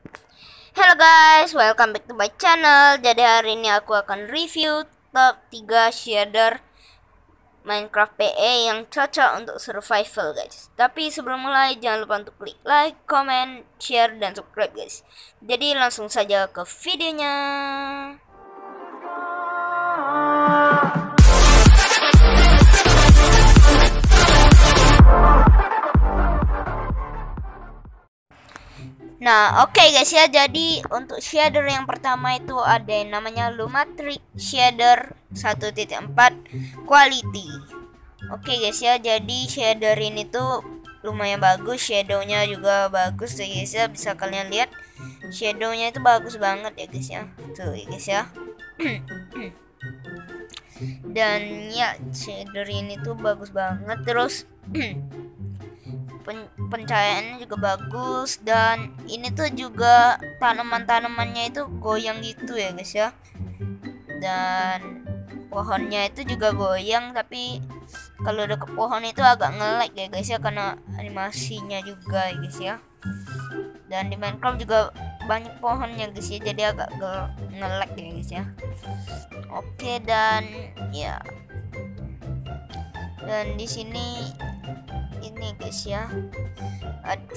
Hello guys, welcome back to my channel. Jadi hari ini aku akan review top 3 shader Minecraft PE yang cocok untuk survival guys. Tapi sebelum mulai jangan lupa untuk klik like, comment, share, dan subscribe guys. Jadi langsung saja ke videonya. Nah, oke guys ya. Jadi untuk shader yang pertama itu ada yang namanya Lumatrix Shader 1.4 Quality. Oke guys ya. Jadi shader ini tuh lumayan bagus, shadownya juga bagus ya guys ya. Bisa kalian lihat shadownya itu bagus banget ya guys ya. Tuh ya guys ya. Dan ya shader ini tuh bagus banget. Terus pencahayaannya juga bagus, dan ini tuh juga tanaman-tanamannya itu goyang gitu ya guys ya. Dan pohonnya itu juga goyang, tapi kalau udah ke pohon itu agak nge-lag ya guys ya, karena animasinya juga ya guys ya. Dan di Minecraft juga banyak pohonnya guys ya, jadi agak nge-lag ya guys ya. Oke, dan ya, dan di sini ini guys ya,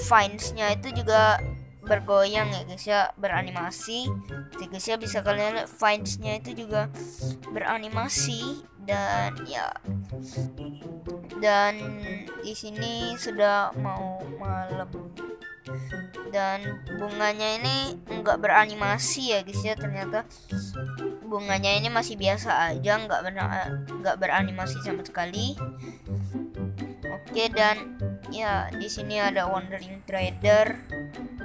vines-nya itu juga bergoyang ya guys ya, beranimasi. Jadi guys ya, bisa kalian lihat vines-nya itu juga beranimasi. Dan ya, dan di sini sudah mau malam, dan bunganya ini enggak beranimasi ya guys ya. Ternyata bunganya ini masih biasa aja, enggak beranimasi sama sekali. Oke, dan ya di sini ada Wandering Trader.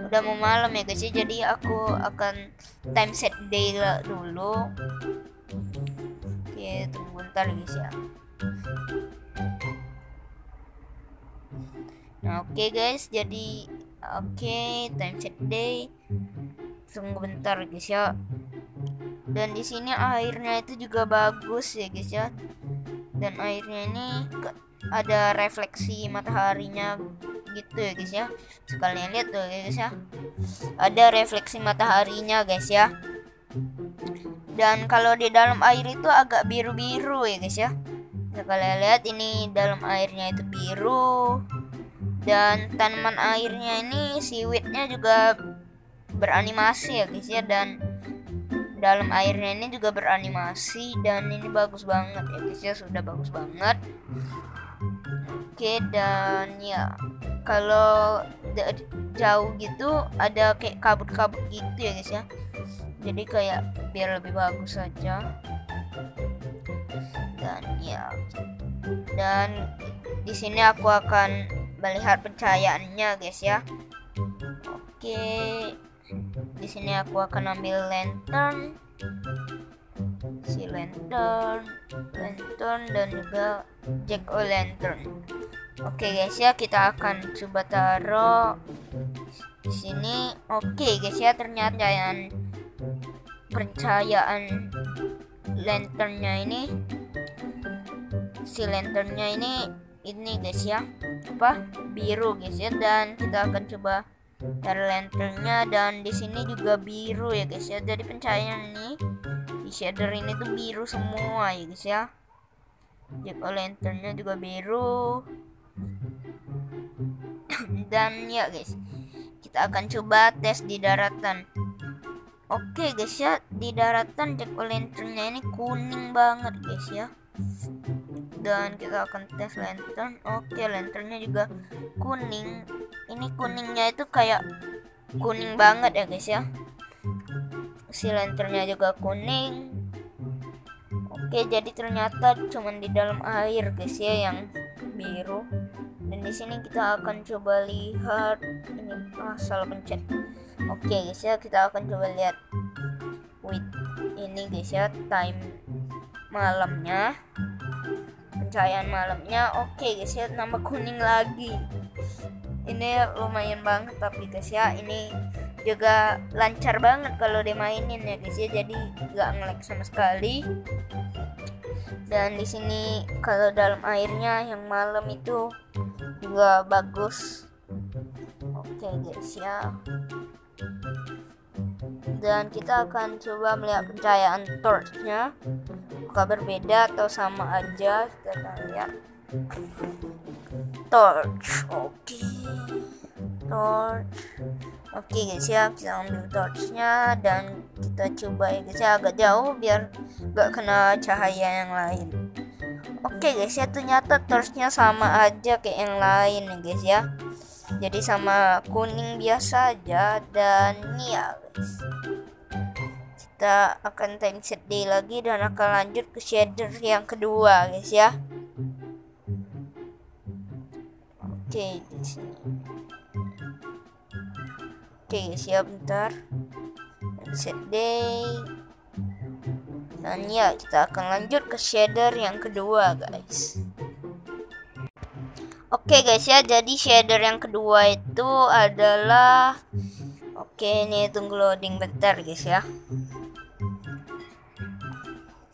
Udah mau malam ya guys ya, jadi aku akan time set day dulu. Oke, tunggu bentar guys ya. Nah oke guys, jadi time set day. Tunggu bentar guys ya. Dan di sini airnya itu juga bagus ya guys ya. Dan airnya ini ada refleksi mataharinya gitu ya guys ya. Sekalian lihat tuh guys ya, ada refleksi mataharinya guys ya. Dan kalau di dalam air itu agak biru-biru ya guys ya. Bisa kalian lihat ini dalam airnya itu biru. Dan tanaman airnya ini seaweednya juga beranimasi ya guys ya. Dan dalam airnya ini juga beranimasi, dan ini bagus banget ya guys ya, sudah bagus banget. Oke, dan ya kalau jauh gitu ada kayak kabut-kabut gitu ya guys ya, jadi kayak biar lebih bagus saja. Dan ya, dan di sini aku akan melihat pencahayaannya guys ya. Oke, di sini aku akan ambil lantern, lantern dan juga jack-o'-lantern. Oke guys ya, kita akan coba taruh di sini. Oke guys ya, ternyata pencahayaan lanternnya ini, si lanternnya ini guys ya, biru guys ya. Dan kita akan coba taruh lanternnya, dan di sini juga biru ya guys ya. Jadi pencahayaan ini di shader ini tuh biru semua ya guys ya. Jack-o'-lanternnya juga biru. Dan ya guys, kita akan coba tes di daratan. Oke guys ya, di daratan jack-o'-lanternnya ini kuning banget guys ya. Dan kita akan tes lantern. Oke, lanternnya juga kuning. Ini kuningnya itu kayak kuning banget ya guys ya. Si lanternnya juga kuning. Oke, jadi ternyata cuman di dalam air guys ya yang biru. Dan di sini kita akan coba lihat ini, salah pencet. Oke guys ya, kita akan coba lihat ini guys ya, time malamnya, pencahayaan malamnya. Oke guys ya, nambah kuning lagi. Ini lumayan banget tapi guys ya, ini juga lancar banget kalau dimainin ya guys ya, jadi nggak nge-lag sama sekali. Dan di sini kalau dalam airnya yang malam itu juga bagus. Oke guys ya. dan kita akan coba melihat pencahayaan torchnya, apakah berbeda atau sama aja. Kita akan lihat torch. Oke guys ya, kita ambil torchnya dan kita coba ya guys ya, agak jauh biar gak kena cahaya yang lain. Oke guys ya, ternyata torchnya sama aja kayak yang lain ya guys ya, jadi sama kuning biasa aja. Dan ya guys, kita akan time set day lagi dan akan lanjut ke shader yang kedua guys ya. Oke, di sini. Oke guys ya, bentar. Set day. Dan ya, kita akan lanjut ke shader yang kedua guys. Oke guys ya, jadi shader yang kedua itu adalah, oke ini tunggu loading bentar guys ya.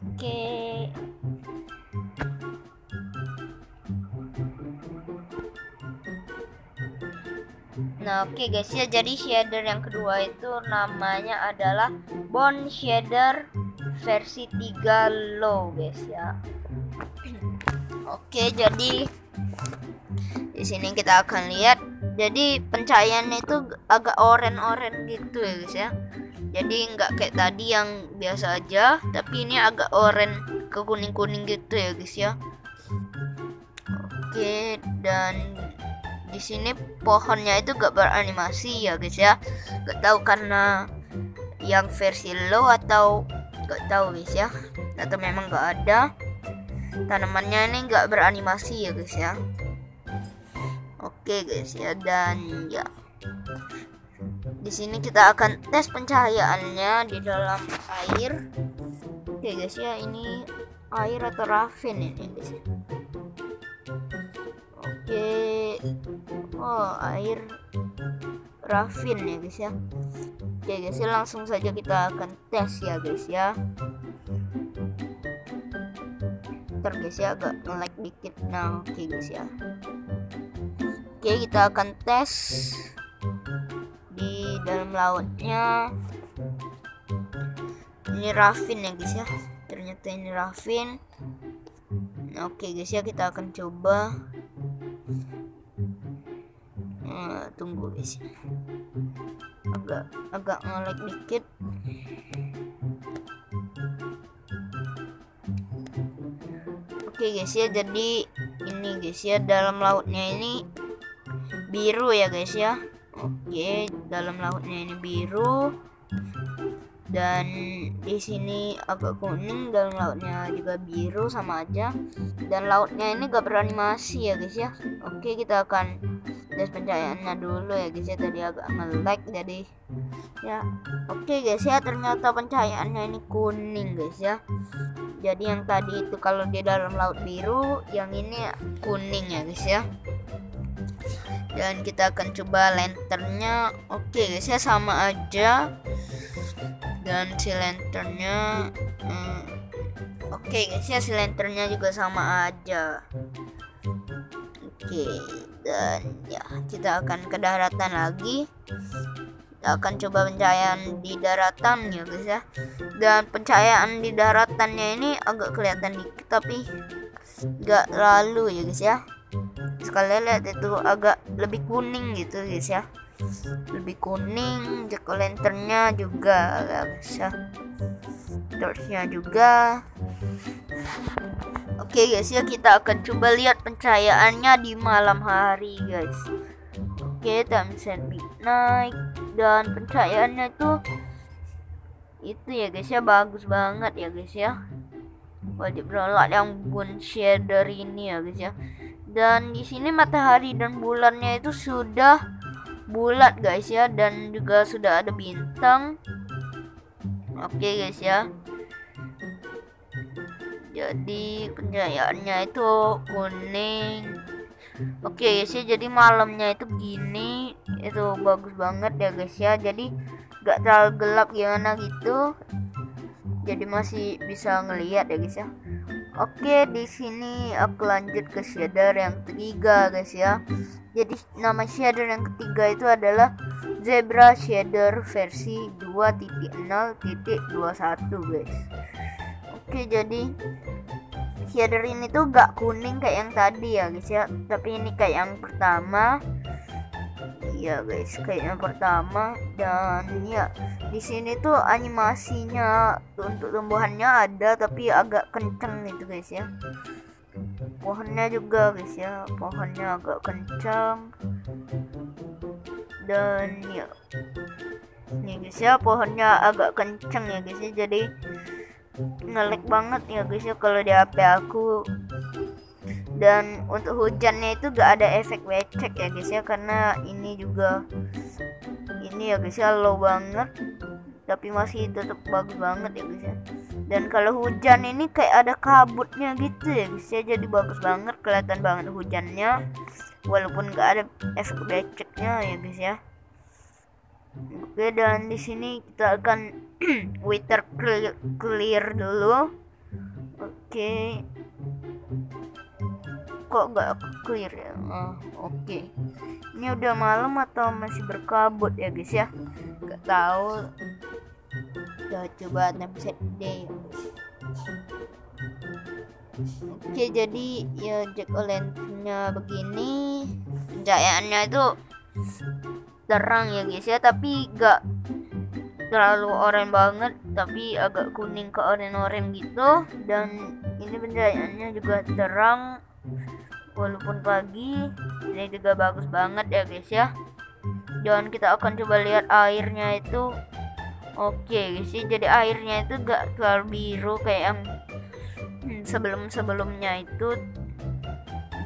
Oke. Nah oke guys ya, jadi shader yang kedua itu namanya adalah Bone Shader versi 3 low guys ya. Oke, jadi di sini kita akan lihat, jadi pencahayaannya itu agak oranye gitu ya guys ya. Jadi nggak kayak tadi yang biasa aja, tapi ini agak oranye ke kuning gitu ya guys ya. Oke, dan di sini pohonnya itu gak beranimasi ya guys ya. Gak tahu karena yang versi low atau gak tahu guys ya, atau memang gak ada. Tanamannya ini gak beranimasi ya guys ya. Oke guys ya, dan ya di sini kita akan tes pencahayaannya di dalam air. Oke guys ya, ini air atau ravin ini guys ya. Oke, oh air ravin ya guys ya. Oke guys ya, langsung saja kita akan tes ya guys ya. Ntar guys ya, agak nge-lag dikit. Nah oke guys ya. Oke, kita akan tes di dalam lautnya. Ini ravin ya guys ya, ternyata ini ravin. Nah, oke guys ya, kita akan coba. Tunggu guys, agak nge-lag dikit. Oke guys ya, jadi ini guys ya, dalam lautnya ini biru ya guys ya. Oke, dalam lautnya ini biru dan di sini agak kuning, dalam lautnya juga biru sama aja, dan lautnya ini gak beranimasi ya guys ya. Oke, kita akan tes pencahayaannya dulu ya guys ya, tadi agak nge-lag jadi ya. Oke guys ya, ternyata pencahayaannya ini kuning guys ya. Jadi yang tadi itu kalau di dalam laut biru, yang ini kuning ya guys ya. Dan kita akan coba lanternnya. Oke guys ya, sama aja. Dan si lanternnya oke guys ya, si lanternnya juga sama aja. Oke, dan ya kita akan ke daratan lagi. Kita akan coba pencahayaan di daratan ya guys ya. Dan pencahayaan di daratannya ini agak kelihatan dikit, tapi gak terlalu ya guys ya. Sekalian lihat itu agak lebih kuning gitu guys ya, lebih kuning. Jack o' lanternnya juga ya guys ya, torchnya juga. Oke guys ya, kita akan coba lihat pencahayaannya di malam hari guys. Oke, time set midnight, dan pencahayaannya itu ya guys ya, bagus banget ya guys ya. Wajib download yang Bone Shader ini ya guys ya. Dan di sini matahari dan bulannya itu sudah bulat guys ya, dan juga sudah ada bintang. Oke guys ya, jadi pencahayaannya itu kuning. Oke guys ya, jadi malamnya itu begini, itu bagus banget ya guys ya. Jadi gak terlalu gelap gimana gitu, jadi masih bisa ngelihat ya guys ya. Oke, di sini aku lanjut ke shader yang ketiga guys ya. Jadi nama shader yang ketiga itu adalah Zebra shader versi 2.0.21 guys. Oke, jadi shader ini tuh gak kuning kayak yang tadi ya guys ya, tapi ini kayak yang pertama. Iya guys, kayak yang pertama. Dan ya, di sini tuh animasinya untuk tumbuhannya ada, tapi agak kenceng gitu guys ya. Pohonnya juga guys ya, pohonnya agak kencang. Dan ya, nih guys ya, pohonnya agak kenceng ya guys ya, jadi nge-lag banget ya guys ya kalau di HP aku. Dan untuk hujannya itu gak ada efek becek ya guys ya, karena ini juga ini ya guys ya low banget, tapi masih tetap bagus banget ya guys ya. Dan kalau hujan ini kayak ada kabutnya gitu ya guys ya, jadi bagus banget, kelihatan banget hujannya walaupun gak ada efek beceknya ya guys ya. Oke, dan di sini kita akan wither clear dulu. Oke, kok gak clear ya? Oke. Ini udah malam atau masih berkabut ya guys ya? Gak tahu. Kita coba template day. Oke, jadi ya jack-o'-lanternnya begini, pencahayaannya itu terang ya guys ya, tapi gak terlalu oranye banget, tapi agak kuning ke oranye-oranye gitu. Dan ini pencahayaannya juga terang walaupun pagi, ini juga bagus banget ya guys ya. Dan kita akan coba lihat airnya itu. Oke guys ya, jadi airnya itu gak terlalu biru kayak yang sebelum-sebelumnya itu.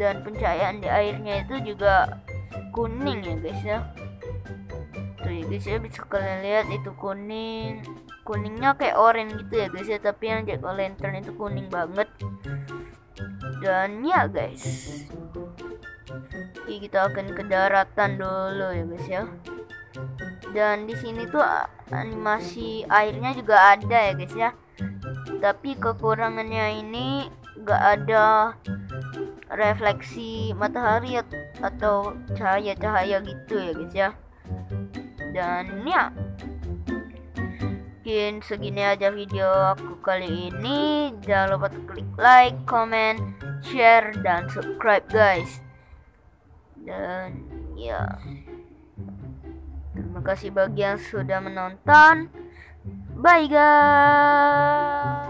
Dan pencahayaan di airnya itu juga kuning ya guys ya. Tuh ya guys ya, bisa kalian lihat itu kuning, kuningnya kayak oranye gitu ya guys ya, tapi yang jack-o'-lantern itu kuning banget. Dan ya guys, jadi kita akan ke daratan dulu ya guys ya. Dan di sini tuh animasi airnya juga ada ya guys ya, tapi kekurangannya ini gak ada refleksi matahari atau cahaya-cahaya gitu ya guys ya. Dan ya, mungkin segini aja video aku kali ini. Jangan lupa klik like, comment, share, dan subscribe guys. Dan ya, terima kasih bagi yang sudah menonton. Bye guys.